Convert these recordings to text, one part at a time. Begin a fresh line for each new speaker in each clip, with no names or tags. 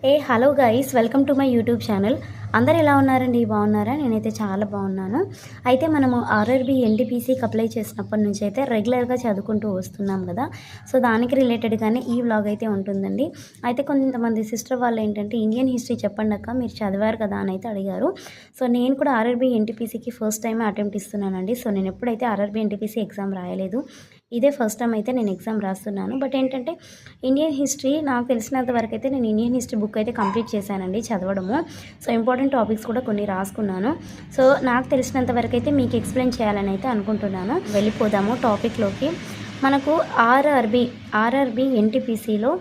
Hello guys, welcome to my YouTube channel. అందరు ఎలా ఉన్నారండి? బాగున్నారా? నేనైతే చాలా బాగున్నాను. అయితే మనము ఆర్ఆర్బీ ఎన్టీపీసీకి అప్లై చేసినప్పటి నుంచి అయితే రెగ్యులర్గా చదువుకుంటూ వస్తున్నాం కదా. సో దానికి రిలేటెడ్గానే ఈ వ్లాగ్ అయితే ఉంటుందండి. అయితే కొంతమంది సిస్టర్ వాళ్ళు ఏంటంటే ఇండియన్ హిస్టరీ చెప్పండి అక్క, మీరు చదివారు కదా అని అయితే అడిగారు. సో నేను కూడా ఆర్ఆర్బీ ఎన్టీపీసీకి ఫస్ట్ టైం అటెంప్ట్ ఇస్తున్నానండి. సో నేను ఎప్పుడైతే ఆర్ఆర్బీ ఎన్టీపీసీ ఎగ్జామ్ రాయలేదు, ఇదే ఫస్ట్ టైం అయితే నేను ఎగ్జామ్ రాస్తున్నాను. బట్ ఏంటంటే ఇండియన్ హిస్టరీ నాకు తెలిసినంత వరకు అయితే నేను ఇండియన్ హిస్టరీ బుక్ అయితే కంప్లీట్ చేశానండి చదవడము. సో ఇంపార్టెంట్ టాపిక్స్ కూడా కొన్ని రాసుకున్నాను. సో నాకు తెలిసినంత వరకు అయితే మీకు ఎక్స్ప్లెయిన్ చేయాలని అయితే అనుకుంటున్నాను. వెళ్ళిపోదాము టాపిక్లోకి. మనకు ఆర్ఆర్బీ ఎన్టీపీసీలో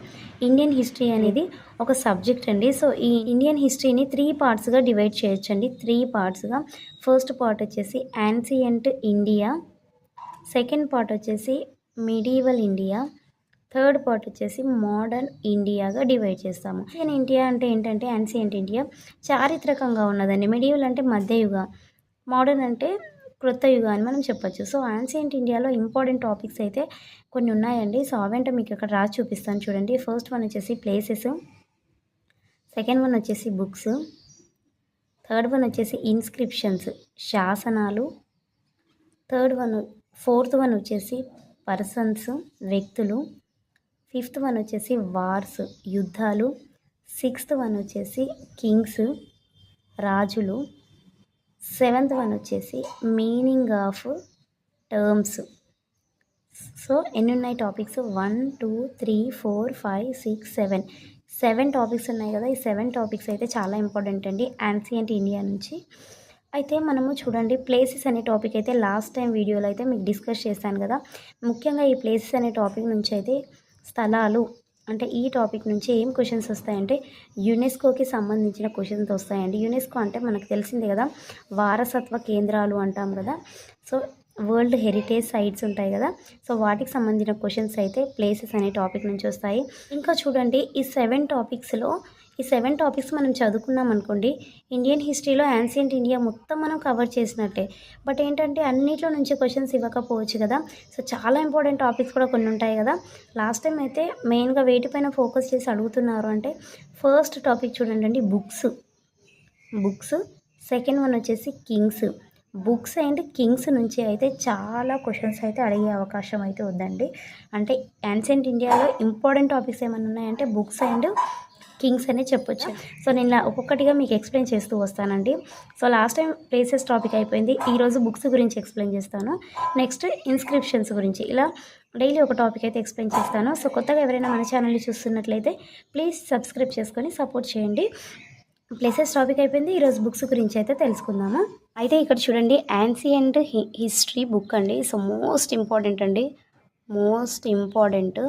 ఇండియన్ హిస్టరీ అనేది ఒక సబ్జెక్ట్ అండి. సో ఈ ఇండియన్ హిస్టరీని 3 పార్ట్స్గా డివైడ్ చేయొచ్చండి. 3 పార్ట్స్గా. ఫస్ట్ పార్ట్ వచ్చేసి యాన్సియంట్ ఇండియా, సెకండ్ పార్ట్ వచ్చేసి మిడీవల్ ఇండియా, థర్డ్ పార్ట్ వచ్చేసి మోడర్న్ ఇండియాగా డివైడ్ చేస్తాము. యాన్సియంట్ ఇండియా అంటే ఏంటంటే యాన్సియంట్ ఇండియా చారిత్రకంగా ఉన్నదండి. మిడీవల్ అంటే మధ్యయుగ, మోడర్న్ అంటే క్రొత్త యుగ అని మనం చెప్పొచ్చు. సో యాన్సియంట్ ఇండియాలో ఇంపార్టెంట్ టాపిక్స్ అయితే కొన్ని ఉన్నాయండి. సో అవేంటో మీకు ఇక్కడ రాసి చూపిస్తాను చూడండి. ఫస్ట్ వన్ వచ్చేసి ప్లేసెస్, సెకండ్ వన్ వచ్చేసి బుక్స్, థర్డ్ వన్ వచ్చేసి ఇన్స్క్రిప్షన్స్ శాసనాలు, ఫోర్త్ వన్ వచ్చేసి పర్సన్స్ వ్యక్తులు, ఫిఫ్త్ వన్ వచ్చేసి వార్స్ యుద్ధాలు, సిక్స్త్ వన్ వచ్చేసి కింగ్స్ రాజులు, సెవెంత్ వన్ వచ్చేసి మీనింగ్ ఆఫ్ టర్మ్స్. సో ఎన్ని ఉన్నాయి టాపిక్స్? 1 2 3 4 5 6 7 టాపిక్స్ ఉన్నాయి కదా. ఈ 7 టాపిక్స్ అయితే చాలా ఇంపార్టెంట్ అండి యాన్సియంట్ ఇండియా నుంచి. అయితే మనము చూడండి, ప్లేసెస్ అనే టాపిక్ అయితే లాస్ట్ టైం వీడియోలో అయితే మీకు డిస్కస్ చేశాను కదా. ముఖ్యంగా ఈ ప్లేసెస్ అనే టాపిక్ నుంచి అయితే స్థలాలు అంటే ఈ టాపిక్ నుంచి ఏం క్వశ్చన్స్ వస్తాయంటే యునెస్కోకి సంబంధించిన క్వశ్చన్స్ వస్తాయండి. యునెస్కో అంటే మనకు తెలిసిందే కదా, వారసత్వ కేంద్రాలు అంటాం కదా. సో వరల్డ్ హెరిటేజ్ సైట్స్ ఉంటాయి కదా. సో వాటికి సంబంధించిన క్వశ్చన్స్ అయితే ప్లేసెస్ అనే టాపిక్ నుంచి వస్తాయి. ఇంకా చూడండి, ఈ 7 టాపిక్స్ మనం చదువుకున్నాం అనుకోండి, ఇండియన్ హిస్టరీలో యాన్సియంట్ ఇండియా మొత్తం మనం కవర్ చేసినట్టే. బట్ ఏంటంటే అన్నిట్లో నుంచి క్వశ్చన్స్ ఇవ్వకపోవచ్చు కదా. సో చాలా ఇంపార్టెంట్ టాపిక్స్ కూడా కొన్ని ఉంటాయి కదా. లాస్ట్ టైం అయితే మెయిన్గా వేటిపైన ఫోకస్ చేసి అడుగుతున్నారు అంటే ఫస్ట్ టాపిక్ చూడండి, బుక్స్, సెకండ్ వన్ వచ్చేసి కింగ్స్. బుక్స్ అండ్ కింగ్స్ నుంచి అయితే చాలా క్వశ్చన్స్ అయితే అడిగే అవకాశం అయితే ఉందండి. అంటే యాన్సియంట్ ఇండియాలో ఇంపార్టెంట్ టాపిక్స్ ఏమైనా ఉన్నాయంటే బుక్స్ అండ్ కింగ్స్ అనే చెప్పొచ్చు. సో నేను ఒక్కొక్కటిగా మీకు ఎక్స్ప్లెయిన్ చేస్తూ వస్తానండి. So last time places topic అయిపోయింది, ఈరోజు బుక్స్ గురించి ఎక్స్ప్లెయిన్ చేస్తాను. నెక్స్ట్ ఇన్స్క్రిప్షన్స్ గురించి, ఇలా డైలీ ఒక టాపిక్ అయితే ఎక్స్ప్లెయిన్ చేస్తాను. సో కొత్తగా ఎవరైనా మన ఛానల్ని చూస్తున్నట్లయితే ప్లీజ్ సబ్స్క్రైబ్ చేసుకొని సపోర్ట్ చేయండి. ప్లేసెస్ టాపిక్ అయిపోయింది, ఈరోజు బుక్స్ గురించి అయితే తెలుసుకుందాము. అయితే ఇక్కడ చూడండి, యాన్సియంట్ హిస్టరీ బుక్ అండి. సో మోస్ట్ ఇంపార్టెంట్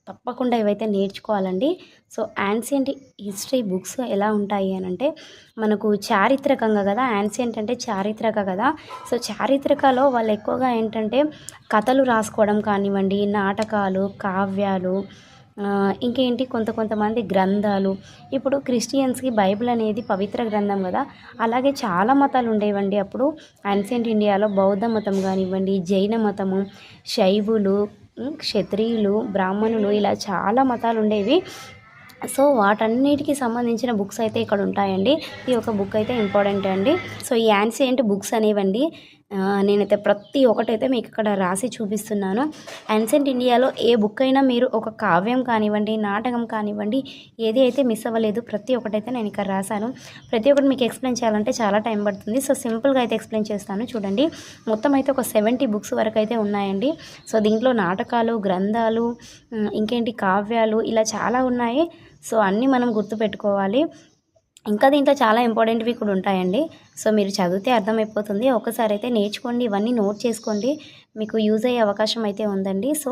తప్పకుండా ఇవైతే నేర్చుకోవాలండి. సో యాన్సియంట్ హిస్టరీ బుక్స్ ఎలా ఉంటాయి అని అంటే మనకు చారిత్రకంగా కదా, యాన్సియంట్ అంటే చారిత్రక కదా. సో చారిత్రకలో వాళ్ళు ఎక్కువగా ఏంటంటే కథలు రాసుకోవడం కానివ్వండి, నాటకాలు, కావ్యాలు, ఇంకేంటి కొంతమంది గ్రంథాలు. ఇప్పుడు క్రిస్టియన్స్కి బైబిల్ అనేది పవిత్ర గ్రంథం కదా. అలాగే చాలా మతాలు ఉండేవండి అప్పుడు యాన్సియంట్ ఇండియాలో. బౌద్ధ మతం కానివ్వండి, జైన మతము, శైవులు, క్షత్రియులు, బ్రాహ్మణులు, ఇలా చాలా మతాలు ఉండేవి. సో వాటన్నిటికి సంబంధించిన బుక్స్ అయితే ఇక్కడ ఉంటాయండి. ఈ ఒక బుక్ అయితే ఇంపార్టెంట్ అండి. సో ఈ యాన్సియంట్ బుక్స్ అనేవండి నేనైతే ప్రతి ఒక్కటైతే మీకు ఇక్కడ రాసి చూపిస్తున్నాను. యాన్సియంట్ ఇండియాలో ఏ బుక్ అయినా మీరు ఒక కావ్యం కానివ్వండి, నాటకం కానివ్వండి, ఏది అయితే మిస్ అవ్వలేదు, ప్రతి ఒక్కటైతే నేను ఇక్కడ రాశాను. ప్రతి ఒక్కటి మీకు ఎక్స్ప్లెయిన్ చేయాలంటే చాలా టైం పడుతుంది. సో సింపుల్గా అయితే ఎక్స్ప్లెయిన్ చేస్తాను చూడండి. మొత్తం అయితే ఒక 70 బుక్స్ వరకు అయితే ఉన్నాయండి. సో దీంట్లో నాటకాలు, గ్రంథాలు, ఇంకేంటి కావ్యాలు, ఇలా చాలా ఉన్నాయి. సో అన్నీ మనం గుర్తుపెట్టుకోవాలి. ఇంకా దీంట్లో చాలా ఇంపార్టెంట్వి కూడా ఉంటాయండి. సో మీరు చదివితే అర్థమైపోతుంది. ఒకసారి అయితే నేర్చుకోండి, ఇవన్నీ నోట్ చేసుకోండి, మీకు యూజ్ అయ్యే అవకాశం అయితే ఉందండి. సో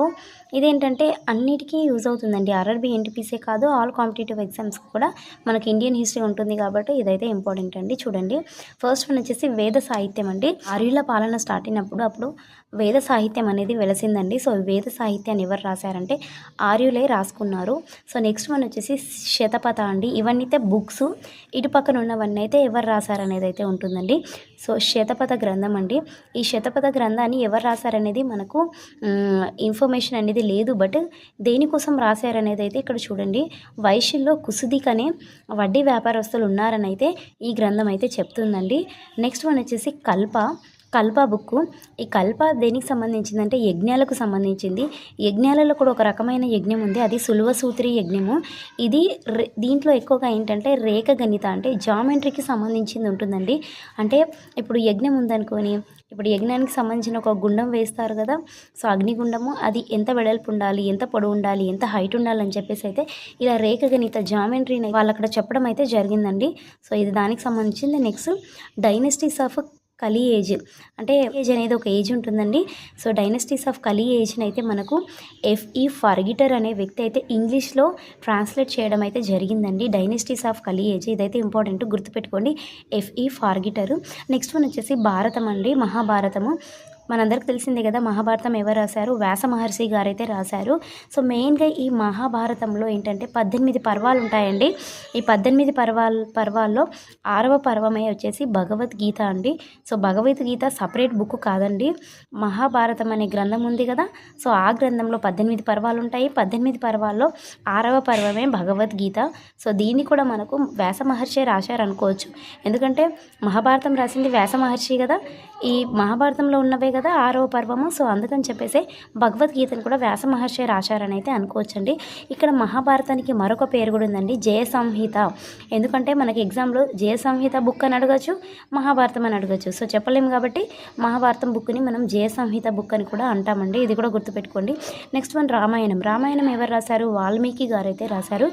ఇదేంటంటే అన్నిటికీ యూజ్ అవుతుందండి. ఆర్ఆర్బీ ఎన్టీపీసీ కాదు, ఆల్ కాంపిటేటివ్ ఎగ్జామ్స్ కూడా మనకి ఇండియన్ హిస్టరీ ఉంటుంది కాబట్టి ఇదైతే ఇంపార్టెంట్ అండి. చూడండి, ఫస్ట్ వన్ వచ్చేసి వేద సాహిత్యం అండి. ఆర్యుల పాలన స్టార్ట్ అయినప్పుడు అప్పుడు వేద సాహిత్యం అనేది వెలసిందండి. సో వేద సాహిత్యాన్ని ఎవరు రాశారంటే ఆర్యులే రాసుకున్నారు. సో నెక్స్ట్ వన్ వచ్చేసి శతపథ అండి. ఇవన్నీ అయితే బుక్స్, ఇటు పక్కన ఉన్నవన్నీ అయితే ఎవరు రాశారనేది అయితే ఉంటుందండి. సో శతపథ గ్రంథం అండి. ఈ శతపథ గ్రంథాన్ని ఎవరు రాశారనేది మనకు ఇన్ఫర్మేషన్ అనేది లేదు. బట్ దేనికోసం రాశారనేది అయితే ఇక్కడ చూడండి, వైశ్యుల్లో కుసుదిక్ అనే వడ్డీ వ్యాపారస్తులు ఉన్నారని అయితే ఈ గ్రంథం అయితే చెప్తుందండి. నెక్స్ట్ వన్ వచ్చేసి కల్ప బుక్కు. ఈ కల్ప దేనికి సంబంధించిందంటే యజ్ఞాలకు సంబంధించింది. యజ్ఞాలలో కూడా ఒక రకమైన యజ్ఞం ఉంది, అది సులువసూత్రి యజ్ఞము. ఇది దీంట్లో ఎక్కువగా ఏంటంటే రేఖ గణిత అంటే జామెట్రీకి సంబంధించింది ఉంటుందండి. అంటే ఇప్పుడు యజ్ఞం ఉందనుకొని, ఇప్పుడు యజ్ఞానికి సంబంధించిన ఒక గుండం వేస్తారు కదా, సో అగ్నిగుండము అది ఎంత వెడల్పు ఉండాలి, ఎంత పొడవు ఉండాలి, ఎంత హైట్ ఉండాలి అని చెప్పేసి అయితే ఇలా రేఖ గణిత జామెట్రీని వాళ్ళు అక్కడ చెప్పడం అయితే జరిగిందండి. సో ఇది దానికి సంబంధించింది. నెక్స్ట్ డైనెస్టీస్ ఆఫ్ కలీ ఏజ్, అంటే ఏజ్ అనేది ఒక ఏజ్ ఉంటుందండి. సో డైనెస్టీస్ ఆఫ్ కలీ ఏజ్ని అయితే మనకు ఎఫ్ఈ ఫర్గిటర్ అనే వ్యక్తి అయితే ఇంగ్లీష్లో ట్రాన్స్లేట్ చేయడం అయితే జరిగిందండి. డైనెస్టీస్ ఆఫ్ కలీ ఏజ్ ఇదైతే ఇంపార్టెంట్, గుర్తుపెట్టుకోండి, ఎఫ్ఈ ఫార్గిటర్. నెక్స్ట్ వన్ వచ్చేసి భారతం అండి, మహాభారతము. మనందరికి తెలిసిందే కదా, మహాభారతం ఎవరు రాశారు? వ్యాస మహర్షి గారైతే రాశారు. సో మెయిన్గా ఈ మహాభారతంలో ఏంటంటే 18 పర్వాలు ఉంటాయండి. ఈ 18 పర్వాల్లో 6వ పర్వమే వచ్చేసి భగవద్గీత అండి. సో భగవద్గీత సపరేట్ బుక్ కాదండి, మహాభారతం అనే గ్రంథం ఉంది కదా, సో ఆ గ్రంథంలో 18 పర్వాలు ఉంటాయి. 18 పర్వాల్లో 6వ పర్వమే భగవద్గీత. సో దీన్ని కూడా మనకు వ్యాస మహర్షి రాశారు అనుకోవచ్చు, ఎందుకంటే మహాభారతం రాసింది వ్యాస మహర్షి కదా, ఈ మహాభారతంలో ఉన్నవే కదా 6వ పర్వము. సో అందుకని చెప్పేసి భగవద్గీతను కూడా వ్యాస మహర్షి రాశారని అయితే అనుకోవచ్చండి. ఇక్కడ మహాభారతానికి మరొక పేరు కూడా ఉందండి, జయ సంహిత. ఎందుకంటే మనకి ఎగ్జామ్లో జయ సంహిత బుక్ అని అడగచ్చు, మహాభారతం అని అడగచ్చు. సో చెప్పలేము కాబట్టి మహాభారతం బుక్ని మనం జయ సంహిత బుక్ అని కూడా అంటామండి, ఇది కూడా గుర్తుపెట్టుకోండి. నెక్స్ట్ వన్ రామాయణం ఎవరు రాశారు? వాల్మీకి గారైతే రాశారు.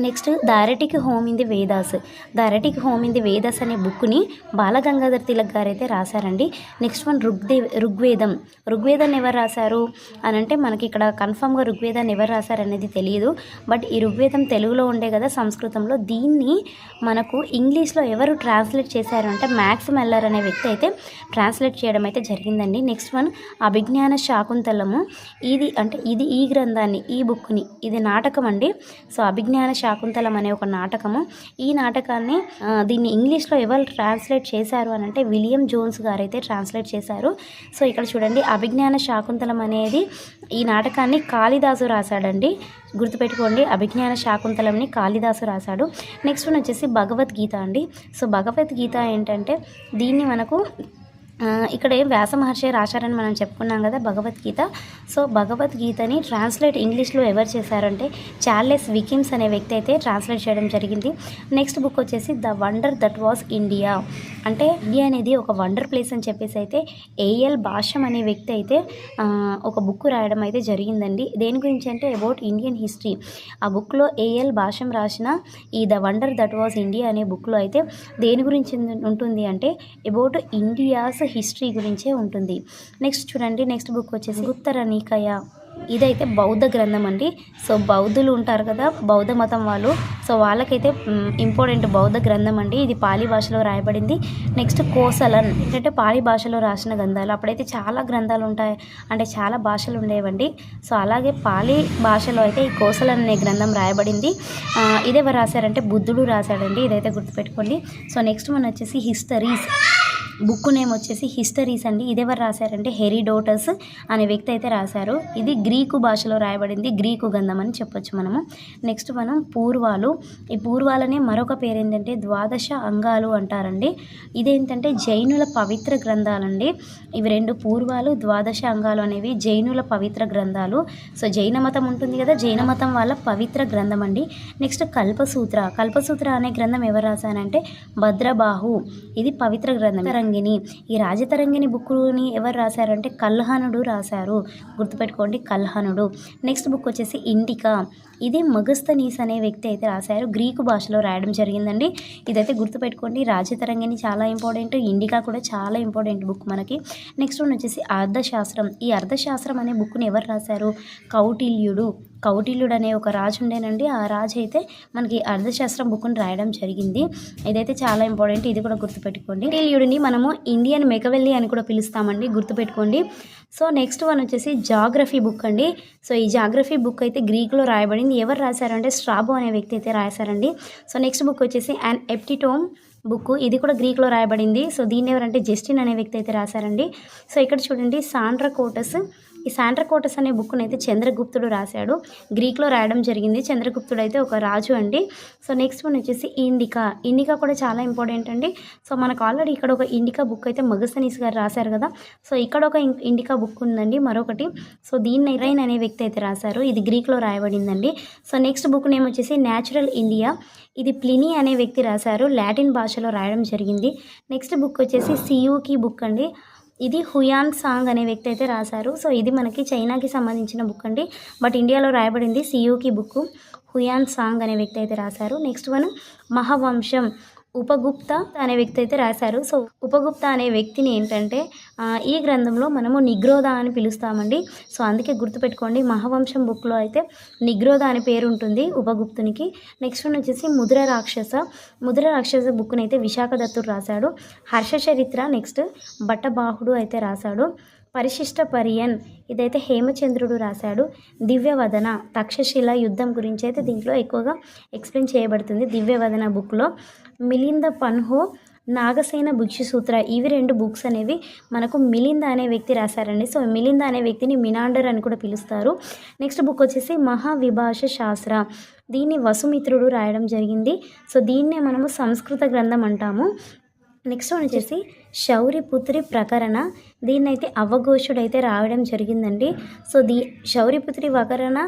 Next the Arctic Home in the Vedas అనే బుక్ని బాలగంగాధర్ తిలక్ గారు అయితే రాశారండి. నెక్స్ట్ వన్ ఋగ్వేదం ఎవరు రాశారు అని అంటే మనకి ఇక్కడ కన్ఫామ్గా ఋగ్వేదాన్ని ఎవరు రాశారు అనేది తెలియదు. బట్ ఈ ఋగ్వేదం తెలుగులో ఉండే కదా సంస్కృతంలో, దీన్ని మనకు ఇంగ్లీష్లో ఎవరు ట్రాన్స్లేట్ చేశారు అంటే మ్యాక్స్ మెల్లర్ అనే వ్యక్తి అయితే ట్రాన్స్లేట్ చేయడం అయితే జరిగిందండి. నెక్స్ట్ వన్ అభిజ్ఞాన శాకుంతలము. ఇది ఈ గ్రంథాన్ని, ఈ బుక్ని, ఇది నాటకం అండి. సో అభిజ్ఞాన శాకుంతలం అనే ఒక నాటకము. ఈ నాటకాన్ని దీన్ని ఇంగ్లీష్లో ఎవరు ట్రాన్స్లేట్ చేశారు అని అంటే విలియం జోన్స్ గారు అయితే ట్రాన్స్లేట్ చేశారు. సో ఇక్కడ చూడండి, అభిజ్ఞాన శాకుంతలం అనేది ఈ నాటకాన్ని కాళిదాసు రాశాడండి, గుర్తుపెట్టుకోండి, అభిజ్ఞాన శాకుంతలంని కాళిదాసు రాశాడు. నెక్స్ట్ వన్ వచ్చేసి భగవద్గీత అండి. సో భగవద్గీత ఏంటంటే దీన్ని మనకు ఇక్కడ వ్యాస మహర్షి రాశారని మనం చెప్పుకున్నాం కదా భగవద్గీత. సో భగవద్గీతని ట్రాన్స్లేట్ ఇంగ్లీష్లో ఎవరు చేశారంటే చార్లెస్ వికిన్స్ అనే వ్యక్తి అయితే ట్రాన్స్లేట్ చేయడం జరిగింది. నెక్స్ట్ బుక్ వచ్చేసి the wonder that was India, అంటే ఇండియా అనేది ఒక వండర్ ప్లేస్ అని చెప్పేసి అయితే ఏఎల్ భాష్యం అనే వ్యక్తి అయితే ఒక బుక్ రాయడం అయితే జరిగిందండి. దేని గురించి అంటే అబౌట్ ఇండియన్ హిస్టరీ. ఆ బుక్లో ఏఎల్ భాష్యం రాసిన ఈ the wonder that was India అనే బుక్లో అయితే దేని గురించి ఉంటుంది అంటే అబౌట్ ఇండియాస్ హిస్టరీ గురించే ఉంటుంది. నెక్స్ట్ చూడండి, నెక్స్ట్ బుక్ వచ్చేసి ఉత్తరనికాయ. ఇదైతే బౌద్ధ గ్రంథం అండి. సో బౌద్ధులు ఉంటారు కదా, బౌద్ధ మతం వాళ్ళు, సో వాళ్ళకైతే ఇంపార్టెంట్ బౌద్ధ గ్రంథం అండి. ఇది పాలీ భాషలో రాయబడింది. నెక్స్ట్ కోసలన్, ఏంటంటే పాలీ భాషలో రాసిన గ్రంథాలు. అప్పుడైతే చాలా గ్రంథాలు ఉంటాయి, అంటే చాలా భాషలు ఉండేవండి. సో అలాగే పాలీ భాషలో అయితే ఈ కోసలన్ అనే గ్రంథం రాయబడింది. ఇదేవరు రాశారంటే బుద్ధుడు రాశాడండి, ఇదైతే గుర్తుపెట్టుకోండి. సో నెక్స్ట్ మన వచ్చేసి హిస్టరీస్. బుక్ నేమ్ వచ్చేసి హిస్టరీస్ అండి. ఇదెవరు రాశారంటే హెరిడోటస్ అనే వ్యక్తి అయితే రాశారు. ఇది గ్రీకు భాషలో రాయబడింది, గ్రీకు గ్రంథం అని చెప్పొచ్చు మనము. నెక్స్ట్ మనం పూర్వాలు. ఈ పూర్వాలనే మరొక పేరు ఏంటంటే ద్వాదశ అంగాలు అంటారండి. ఇదేంటంటే జైనుల పవిత్ర గ్రంథాలండి. ఇవి రెండు, పూర్వాలు, ద్వాదశ అంగాలు అనేవి జైనుల పవిత్ర గ్రంథాలు. సో జైన మతం ఉంటుంది కదా, జైన మతం వాళ్ళ పవిత్ర గ్రంథం అండి. నెక్స్ట్ కల్పసూత్ర అనే గ్రంథం ఎవరు రాశారంటే భద్రబాహు, ఇది పవిత్ర గ్రంథం. ఈ రాజతరంగిణి బుక్ని ఎవరు రాశారంటే కల్హనుడు రాశారు, గుర్తుపెట్టుకోండి, కల్హనుడు. నెక్స్ట్ బుక్ వచ్చేసి ఇండికా. ఇది మగస్తనీస్ అనే వ్యక్తి అయితే రాశారు, గ్రీకు భాషలో రాయడం జరిగిందండి. ఇదైతే గుర్తుపెట్టుకోండి, రాజతరంగిణి చాలా ఇంపార్టెంట్, ఇండికా కూడా చాలా ఇంపార్టెంట్ బుక్ మనకి. నెక్స్ట్ వన్ వచ్చేసి అర్థశాస్త్రం. ఈ అర్థశాస్త్రం అనే బుక్ని ఎవరు రాశారు? కౌటిల్యుడు అనే ఒక రాజు ఉండేనండి. ఆ రాజు అయితే మనకి అర్థశాస్త్రం బుక్ని రాయడం జరిగింది. ఇదైతే చాలా ఇంపార్టెంట్, ఇది కూడా గుర్తుపెట్టుకోండి. కౌటిల్యుడిని మనము ఇండియన్ మెకవెల్లి అని కూడా పిలుస్తామండి, గుర్తుపెట్టుకోండి. సో నెక్స్ట్ వన్ వచ్చేసి జాగ్రఫీ బుక్ అండి. సో ఈ జాగ్రఫీ బుక్ అయితే గ్రీకులో రాయబడింది. ఎవరు రాశారంటే స్ట్రాబో అనే వ్యక్తి అయితే రాశారండి. సో నెక్స్ట్ బుక్ వచ్చేసి అన్ ఎప్టిటోమ్ బుక్. ఇది కూడా గ్రీక్లో రాయబడింది. సో దీన్ని ఎవరంటే జస్టిన్ అనే వ్యక్తి అయితే రాశారండి. సో ఇక్కడ చూడండి సాండ్రకోటస్. ఈ సాండ్రకోటస్ అనే బుక్ను అయితే చంద్రగుప్తుడు రాశాడు. గ్రీక్లో రాయడం జరిగింది. చంద్రగుప్తుడు అయితే ఒక రాజు అండి. సో నెక్స్ట్ వన్ వచ్చేసి ఇండికా. ఇండికా కూడా చాలా ఇంపార్టెంట్ అండి. సో మనకు ఆల్రెడీ ఇక్కడ ఒక ఇండికా బుక్ అయితే మగస్తనీస్ గారు రాశారు కదా. సో ఇక్కడ ఒక ఇండికా బుక్ ఉందండి మరొకటి. సో దీన్ని రైన్ అనే వ్యక్తి అయితే రాశారు. ఇది గ్రీక్లో రాయబడిందండి. సో నెక్స్ట్ బుక్ నేమ్ వచ్చేసి న్యాచురల్ ఇండియా. ఇది ప్లినీ అనే వ్యక్తి రాశారు. లాటిన్ భాషలో రాయడం జరిగింది. నెక్స్ట్ బుక్ వచ్చేసి సియూకి బుక్ అండి. ఇది హుయాన్ సాంగ్ అనే వ్యక్తి అయితే రాశారు. సో ఇది మనకి చైనాకి సంబంధించిన బుక్ అండి. బట్ ఇండియాలో రాయబడింది సియూకి బుక్. హుయాన్ సాంగ్ అనే వ్యక్తి అయితే రాశారు. Next one Mahavamsa. ఉపగుప్త అనే వ్యక్తి అయితే రాశారు. సో ఉపగుప్త అనే వ్యక్తిని ఏంటంటే ఈ గ్రంథంలో మనము నిగ్రోధ అని పిలుస్తామండి. సో అందుకే గుర్తుపెట్టుకోండి, మహావంశం బుక్లో అయితే నిగ్రోధ అనే పేరు ఉంటుంది ఉపగుప్తునికి. నెక్స్ట్ వన్ వచ్చేసి ముద్ర రాక్షస. ముద్ర రాక్షస బుక్ని అయితే విశాఖదత్తుడు రాశాడు. హర్ష చరిత్ర నెక్స్ట్ బట్టబాహుడు అయితే రాశాడు. పరిశిష్ట పరియన్ ఇదైతే హేమచంద్రుడు రాశాడు. దివ్యవదన తక్షశిల యుద్ధం గురించి అయితే దీంట్లో ఎక్కువగా ఎక్స్ప్లెయిన్ చేయబడుతుంది దివ్యవదన బుక్లో. మిలింద పన్హో నాగసేన భిక్షుసూత్ర ఇవి 2 బుక్స్ అనేవి మనకు మిలింద అనే వ్యక్తి రాశారండి. సో మిలింద అనే వ్యక్తిని మినాండర్ అని కూడా పిలుస్తారు. నెక్స్ట్ బుక్ వచ్చేసి మహావిభాష శాస్త్ర. దీన్ని వసుమిత్రుడు రాయడం జరిగింది. సో దీన్నే మనము సంస్కృత గ్రంథం అంటాము. నెక్స్ట్ వన్ వచ్చేసి శౌరిపుత్రి ప్రకరణ. దీన్నైతే అవఘోషుడు అయితే రాయడం జరిగిందండి. సో శౌరిపుత్రి ప్రకరణ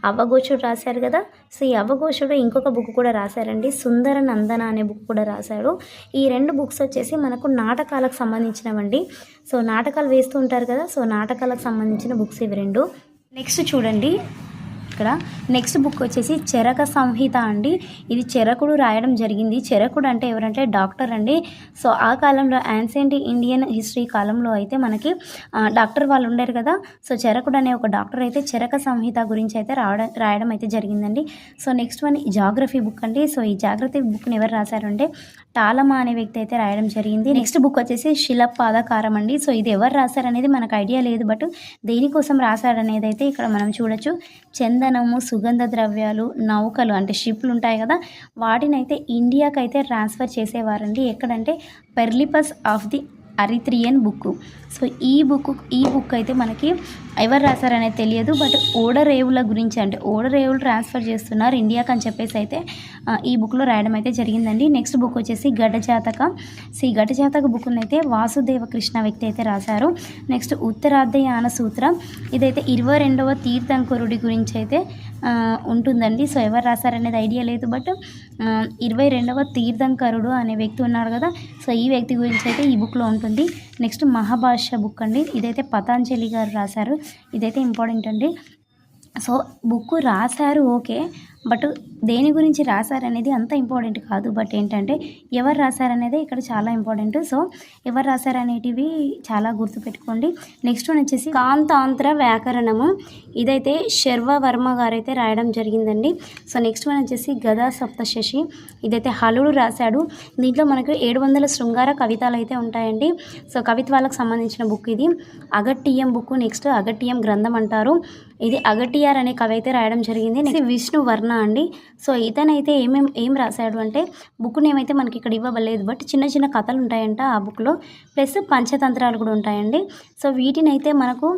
అవఘోషుడు రాశారు కదా. సో ఈ అవఘోషుడు ఇంకొక బుక్ కూడా రాశారండి, సుందర నందన అనే బుక్ కూడా రాశాడు. ఈ 2 బుక్స్ వచ్చేసి మనకు నాటకాలకు సంబంధించినవండి. సో నాటకాలు వేస్తూ ఉంటారు కదా, సో నాటకాలకు సంబంధించిన బుక్స్ ఇవి 2. నెక్స్ట్ చూడండి ఇక్కడ నెక్స్ట్ బుక్ వచ్చేసి చరక సంహిత అండి. ఇది చరకుడు రాయడం జరిగింది. చరకుడు అంటే ఎవరంటే డాక్టర్ అండి. సో ఆ కాలంలో యాన్సెంట్ ఇండియన్ హిస్టరీ కాలంలో అయితే మనకి డాక్టర్ వాళ్ళు ఉండరు కదా. సో చరకుడు అనే ఒక డాక్టర్ అయితే చరక సంహిత గురించి అయితే రాయడం అయితే జరిగిందండి. So next one geography book అండి. సో ఈ జాగ్రఫీ బుక్ని ఎవరు రాశారంటే టాలమా అనే వ్యక్తి అయితే రాయడం జరిగింది. నెక్స్ట్ బుక్ వచ్చేసి శిలపాదకారం అండి. సో ఇది ఎవరు రాశారనేది మనకు ఐడియా లేదు, బట్ దేనికోసం రాశారనేది అయితే ఇక్కడ మనం చూడొచ్చు. చందనము, సుగంధ ద్రవ్యాలు, నౌకలు అంటే షిప్లు ఉంటాయి కదా, వాటిని అయితే ఇండియాకి అయితే ట్రాన్స్ఫర్ చేసేవారండి. ఎక్కడంటే పెర్లిపస్ ఆఫ్ ది అరిత్రియన్ బుక్. సో ఈ బుక్ అయితే మనకి ఎవరు రాశారనేది తెలియదు, బట్ ఓడరేవుల గురించి అంటే ఓడరేవులు ట్రాన్స్ఫర్ చేస్తున్నారు ఇండియాకి అని చెప్పేసి అయితే ఈ బుక్లో రాయడం అయితే జరిగిందండి. నెక్స్ట్ బుక్ వచ్చేసి ఘటజాతక. సో ఈ ఘటజాతక బుక్ని అయితే వాసుదేవ కృష్ణ వ్యక్తి అయితే రాశారు. నెక్స్ట్ ఉత్తరాధ్యాన సూత్రం. ఇదైతే 22వ తీర్థంకరుడి గురించి అయితే ఉంటుందండి. సో ఎవరు రాశారనేది ఐడియా లేదు, బట్ 22వ తీర్థంకరుడు అనే వ్యక్తి ఉన్నాడు కదా, సో ఈ వ్యక్తి గురించి అయితే ఈ బుక్లో ఉంటుంది. నెక్స్ట్ మహాభాష్య బుక్ అండి. ఇదైతే పతాంజలి గారు రాశారు. ఇదైతే ఇంపార్టెంట్ అండి. సో బుక్ రాశారు ఓకే, బట్ దేని గురించి రాశారనేది అంత ఇంపార్టెంట్ కాదు, బట్ ఏంటంటే ఎవరు రాశారనేది ఇక్కడ చాలా ఇంపార్టెంట్. సో ఎవరు రాశారనేటివి చాలా గుర్తుపెట్టుకోండి. నెక్స్ట్ వన్ వచ్చేసి కాంతాంత్ర వ్యాకరణము. ఇదైతే శర్వవర్మ గారు అయితే రాయడం జరిగిందండి. సో నెక్స్ట్ వన్ వచ్చేసి గదా సప్తశశి. ఇదైతే హలుడు రాశాడు. దీంట్లో మనకు 700 శృంగార కవితలు అయితే ఉంటాయండి. సో కవిత్వాలకు సంబంధించిన బుక్ ఇది. అగట్టియం బుక్. నెక్స్ట్ అగట్టియం గ్రంథం అంటారు. ఇది అగటియార్ అనే కవి అయితే రాయడం జరిగింది. నెక్స్ట్ విష్ణు వర్ణ అండి. సో ఇతనైతే ఏం రాశాడు అంటే బుక్ నేమ్ అయితే మనకి ఇక్కడ ఇవ్వలేదు, బట్ చిన్న చిన్న కథలు ఉంటాయంట ఆ బుక్లో, ప్లస్ పంచతంత్రాలు కూడా ఉంటాయండి. సో వీటిని అయితే మనకు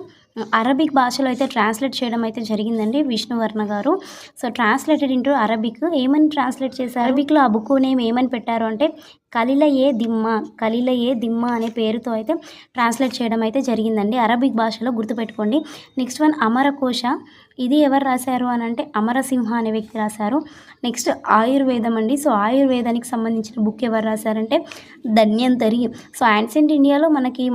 అరబిక్ భాషలో అయితే ట్రాన్స్లేట్ చేయడం అయితే జరిగిందండి విష్ణువర్ణ గారు. So translated into Arabic. ఏమని ట్రాన్స్లేట్ చేశారు అరబిక్లో ఆ బుక్ నేమ్ ఏమని పెట్టారు అంటే కలిలయే దిమ్మ అనే పేరుతో అయితే ట్రాన్స్లేట్ చేయడం అయితే జరిగిందండి అరబిక్ భాషలో, గుర్తుపెట్టుకోండి. Next one Amarakosha. ఇది ఎవరు రాశారు అని అంటే అమరసింహ అనే వ్యక్తి రాశారు. నెక్స్ట్ ఆయుర్వేదం అండి. సో ఆయుర్వేదానికి సంబంధించిన బుక్ ఎవరు రాశారంటే ధన్యంతరి. సో యాన్సెంట్ ఇండియాలో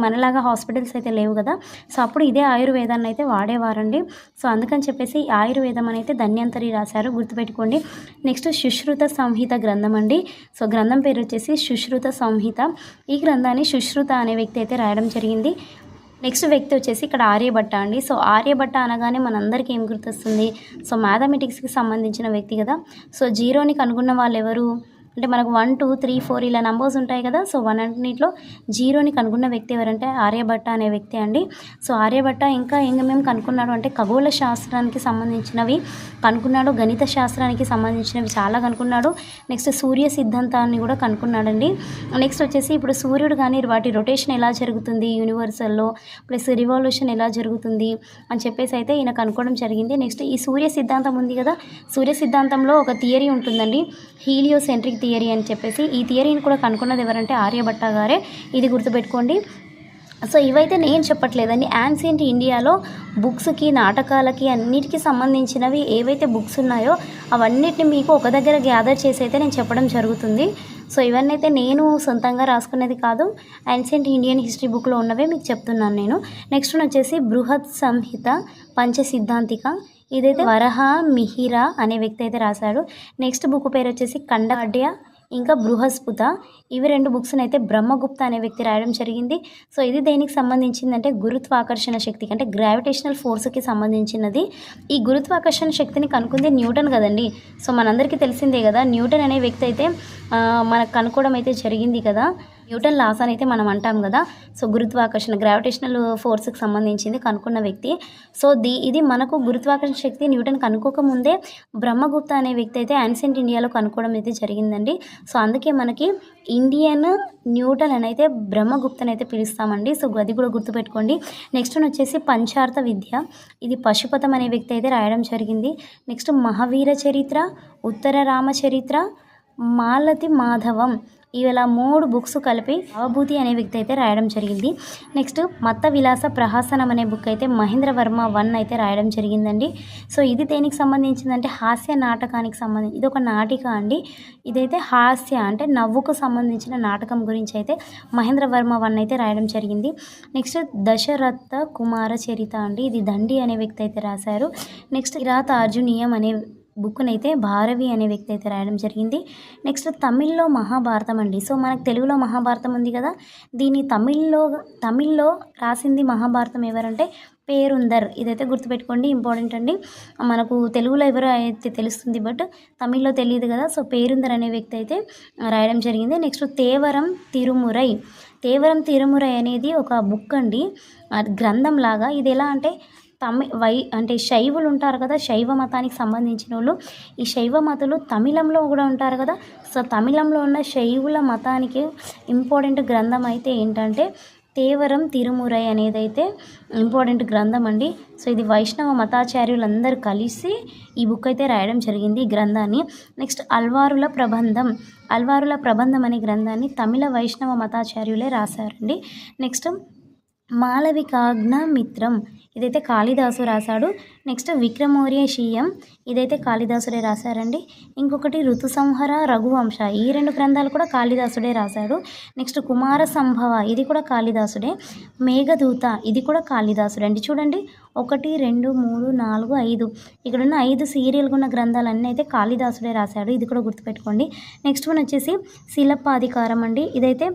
మనలాగా హాస్పిటల్స్ అయితే లేవు కదా, సో అప్పుడు ఇదే ఆయుర్వేదాన్ని అయితే వాడేవారండి. సో అందుకని చెప్పేసి ఆయుర్వేదం అని అయితే ధన్యంతరి రాశారు, గుర్తుపెట్టుకోండి. నెక్స్ట్ సుశ్రుత సంహిత గ్రంథం అండి. సో గ్రంథం పేరు వచ్చేసి సుశ్రుత సంహిత. ఈ గ్రంథాన్ని సుశ్రుత అనే వ్యక్తి అయితే రాయడం జరిగింది. నెక్స్ట్ వ్యక్తి వచ్చేసి ఇక్కడ ఆర్యభట్ట అండి. సో ఆర్యభట్ట అనగానే మనందరికీ ఏం గుర్తొస్తుంది? సో మ్యాథమెటిక్స్కి సంబంధించిన వ్యక్తి కదా. సో జీరోని కనుగొన్న వాళ్ళు ఎవరు? అంటే మనకు 1 2 3 4 ఇలా నంబర్స్ ఉంటాయి కదా. సో 1 అన్నింటిలో జీరోని కనుగొన్న వ్యక్తి ఎవరంటే ఆర్యభట్ట అనే వ్యక్తి అండి. సో ఆర్యభట్ట ఇంకా ఏమేమి కనుక్కున్నాడు అంటే ఖగోళ శాస్త్రానికి సంబంధించినవి కనుక్కున్నాడు, గణిత శాస్త్రానికి సంబంధించినవి చాలా కనుక్కున్నాడు. నెక్స్ట్ సూర్య సిద్ధాంతాన్ని కూడా కనుక్కున్నాడండి. నెక్స్ట్ వచ్చేసి ఇప్పుడు సూర్యుడు కానీ వాటి రొటేషన్ ఎలా జరుగుతుంది యూనివర్సల్లో, ప్లస్ రివాల్యూషన్ ఎలా జరుగుతుంది అని చెప్పేసి అయితే ఈయన కనుక్కోవడం జరిగింది. నెక్స్ట్ ఈ సూర్య సిద్ధాంతం ఉంది కదా, సూర్య సిద్ధాంతంలో ఒక థియరీ ఉంటుందండి, హీలియోసెంట్రిక్ థియరీ అని చెప్పేసి. ఈ థియరీని కూడా కనుక్కున్నది ఎవరంటే ఆర్యభట్ట గారే, ఇది గుర్తుపెట్టుకోండి. సో ఇవైతే నేను చెప్పట్లేదండి, యాన్సియంట్ ఇండియాలో బుక్స్కి, నాటకాలకి అన్నిటికీ సంబంధించినవి ఏవైతే బుక్స్ ఉన్నాయో అవన్నిటిని మీకు ఒక దగ్గర గ్యాదర్ చేసి అయితే నేను చెప్పడం జరుగుతుంది. సో ఇవన్నీ అయితే నేను సొంతంగా రాసుకునేది కాదు, యాన్సియంట్ ఇండియన్ హిస్టరీ బుక్లో ఉన్నవే మీకు చెప్తున్నాను నేను. నెక్స్ట్ వచ్చేసి బృహత్ సంహిత పంచసిద్ధాంతిక, ఇదైతే వరహ మిహిర అనే వ్యక్తి అయితే రాశాడు. నెక్స్ట్ బుక్ పేరు వచ్చేసి కండాఢ్య ఇంకా బృహస్పత. ఇవి 2 బుక్స్ని అయితే బ్రహ్మగుప్త అనే వ్యక్తి రాయడం జరిగింది. సో ఇది దేనికి సంబంధించిందంటే గురుత్వాకర్షణ శక్తికి, అంటే గ్రావిటేషనల్ ఫోర్స్కి సంబంధించినది. ఈ గురుత్వాకర్షణ శక్తిని కనుక్కుంది న్యూటన్ కదండి. సో మనందరికీ తెలిసిందే కదా, న్యూటన్ అనే వ్యక్తి అయితే మనకు కనుక్కోవడం అయితే జరిగింది కదా, న్యూటన్ లాస్ అని అయితే మనం అంటాం కదా. సో గురుత్వాకర్షణ, గ్రావిటేషనల్ ఫోర్స్కి సంబంధించింది కనుక్కున్న వ్యక్తి. సో ఇది మనకు గురుత్వాకర్షణ శక్తి న్యూటన్ కనుక్కోకముందే బ్రహ్మగుప్త అనే వ్యక్తి అయితే యాన్సియంట్ ఇండియాలో కనుక్కోవడం అయితే జరిగిందండి. సో అందుకే మనకి ఇండియన్ న్యూటన్ అని అయితే బ్రహ్మగుప్తని అయితే పిలుస్తామండి. సో అది కూడా గుర్తుపెట్టుకోండి. నెక్స్ట్ వచ్చేసి పంచార్థ విద్య, ఇది పశుపతం అనే వ్యక్తి అయితే రాయడం జరిగింది. నెక్స్ట్ మహావీర చరిత్ర, ఉత్తర రామచరిత్ర, మాలతి మాధవం, ఇలా 3 బుక్స్ కలిపి అవభూతి అనే వ్యక్తి అయితే రాయడం జరిగింది. నెక్స్ట్ మత్త విలాస ప్రహాసనం అనే బుక్ అయితే మహేంద్రవర్మ 1 అయితే రాయడం జరిగిందండి. సో ఇది దేనికి సంబంధించిందంటే హాస్య నాటకానికి సంబంధించి, ఇది ఒక నాటిక అండి. ఇదైతే హాస్య అంటే నవ్వుకు సంబంధించిన నాటకం గురించి అయితే మహేంద్రవర్మ 1 అయితే రాయడం జరిగింది. నెక్స్ట్ దశరథ కుమార చరిత అండి, ఇది దండి అనే వ్యక్తి అయితే రాశారు. నెక్స్ట్ కిరాత అర్జునీయం అనే బుక్ని అయితే భారవి అనే వ్యక్తి అయితే రాయడం జరిగింది. నెక్స్ట్ తమిళ్లో మహాభారతం అండి. సో మనకు తెలుగులో మహాభారతం ఉంది కదా, దీన్ని తమిళ్లో రాసింది మహాభారతం ఎవరంటే పేరుందర్. ఇదైతే గుర్తుపెట్టుకోండి, ఇంపార్టెంట్ అండి. మనకు తెలుగులో ఎవరు అయితే తెలుస్తుంది, బట్ తమిళ్లో తెలియదు కదా. సో పేరుందర్ అనే వ్యక్తి అయితే రాయడం జరిగింది. నెక్స్ట్ తేవరం తిరుమురై అనేది ఒక బుక్ అండి, గ్రంథం లాగా. ఇది ఎలా అంటే అంటే శైవులు ఉంటారు కదా, శైవ మతానికి సంబంధించిన వాళ్ళు. ఈ శైవ మతులు తమిళంలో కూడా ఉంటారు కదా. సో తమిళంలో ఉన్న శైవుల మతానికి ఇంపార్టెంట్ గ్రంథం అయితే ఏంటంటే తేవరం తిరుమురై అనేది అయితే ఇంపార్టెంట్ గ్రంథం అండి. సో ఇది వైష్ణవ మతాచార్యులందరూ కలిసి ఈ బుక్ అయితే రాయడం జరిగింది, ఈ గ్రంథాన్ని. నెక్స్ట్ అల్వారుల ప్రబంధం అనే గ్రంథాన్ని తమిళ వైష్ణవ మతాచార్యులే రాశారండి. నెక్స్ట్ మాళవికాగ్నిమిత్రం, ఇదైతే కాళిదాసు రాశాడు. నెక్స్ట్ విక్రమోర్వశీయం, ఇదైతే కాళిదాసుడే రాశారండి. ఇంకొకటి ఋతుసంహార, రఘువంశ, ఈ 2 గ్రంథాలు కూడా కాళిదాసుడే రాశాడు. నెక్స్ట్ కుమార సంభవ, ఇది కూడా కాళిదాసుడే. మేఘదూత, ఇది కూడా కాళిదాసుడే అండి. చూడండి 1 2 3 4 5 ఇక్కడున్న 5 సీరియల్గా ఉన్న గ్రంథాలన్నీ అయితే కాళిదాసుడే రాశాడు, ఇది కూడా గుర్తుపెట్టుకోండి. నెక్స్ట్ వన్ వచ్చేసి శిలపాధికారం అండి, ఇదైతే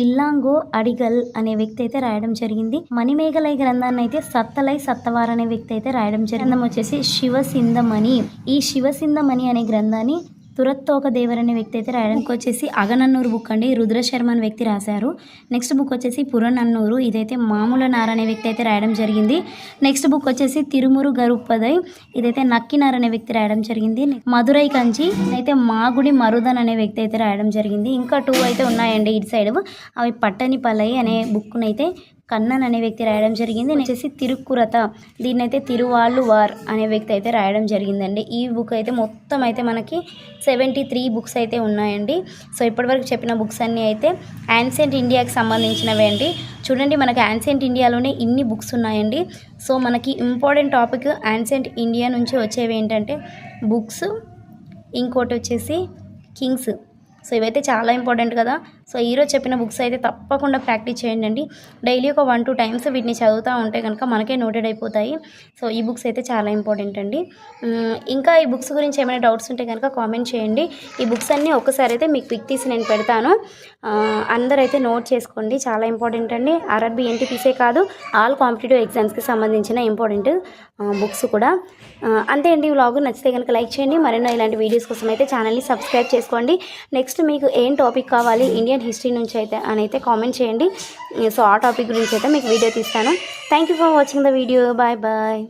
ఇల్లాంగో అడిగల్ అనే వ్యక్తి అయితే రాయడం జరిగింది. మణిమేఘలై గ్రంథాన్ని అయితే సత్తలై సత్తవార్ అనే వ్యక్తి అయితే రాయడం జరిగింది. గ్రంథం వచ్చేసి శివసింధమణి. ఈ శివసింధమణి అనే గ్రంథాన్ని తురత్తోక దేవర్ అనే వ్యక్తి అయితే రాయడం. బుక్ వచ్చేసి అగనన్నూరు బుక్ అండి, రుద్రశర్మ అనే వ్యక్తి రాశారు. నెక్స్ట్ బుక్ వచ్చేసి పురనన్నూరు, ఇదైతే మామూల నార అనే వ్యక్తి అయితే రాయడం జరిగింది. నెక్స్ట్ బుక్ వచ్చేసి తిరుమురు గరుప్పదై, ఇదైతే నక్కినార్ అనే వ్యక్తి రాయడం జరిగింది. మధురై కంచి, ఇదైతే మాగుడి మరుదన్ అనే వ్యక్తి అయితే రాయడం జరిగింది. ఇంకా 2 అయితే ఉన్నాయండి ఇటు సైడ్, అవి పట్టణిపలై అనే బుక్ను అయితే కన్నన్ అనే వ్యక్తి రాయడం జరిగింది. వచ్చేసి తిరుక్కురత, దీన్నైతే తిరువాళ్ళువార్ అనే వ్యక్తి అయితే రాయడం జరిగిందండి. ఈ బుక్ అయితే మొత్తం అయితే మనకి 73 బుక్స్ అయితే ఉన్నాయండి. సో ఇప్పటివరకు చెప్పిన బుక్స్ అన్నీ అయితే యాన్సియంట్ ఇండియాకి సంబంధించినవే అండి. చూడండి మనకి యాన్సియంట్ ఇండియాలోనే ఇన్ని బుక్స్ ఉన్నాయండి. సో మనకి ఇంపార్టెంట్ టాపిక్ యాన్సియంట్ ఇండియా నుంచి వచ్చేవి ఏంటంటే బుక్స్, ఇంకోటి వచ్చేసి కింగ్స్. సో ఇవైతే చాలా ఇంపార్టెంట్ కదా. సో ఈరోజు చెప్పిన బుక్స్ అయితే తప్పకుండా ప్రాక్టీస్ చేయండి అండి. డైలీ ఒక 1-2 టైమ్స్ వీటిని చదువుతూ ఉంటే కనుక మనకే నోటెడ్ అయిపోతాయి. సో ఈ బుక్స్ అయితే చాలా ఇంపార్టెంట్ అండి. ఇంకా ఈ బుక్స్ గురించి ఏమైనా డౌట్స్ ఉంటే కనుక కామెంట్ చేయండి. ఈ బుక్స్ అన్నీ ఒక్కసారి అయితే మీకు పిక్ తీసి నేను పెడతాను, అందరైతే నోట్ చేసుకోండి, చాలా ఇంపార్టెంట్ అండి. ఆర్ఆర్బీ ఎన్టీపీసీ కాదు, ఆల్ కాంపిటేటివ్ ఎగ్జామ్స్కి సంబంధించిన ఇంపార్టెంట్ బుక్స్ కూడా. అంతే అండి. వ్లాగ్ నచ్చితే కనుక లైక్ చేయండి. మరెన్నో ఇలాంటి వీడియోస్ కోసం అయితే ఛానల్ని సబ్స్క్రైబ్ చేసుకోండి. నెక్స్ట్ మీకు ఏం టాపిక్ కావాలి ఇండియన్ హిస్టరీ నుంచి అయితే కామెంట్ చేయండి. సో ఆ టాపిక్ గురించి అయితే మీకు వీడియో తీస్తాను. Thank you for watching the video. Bye bye.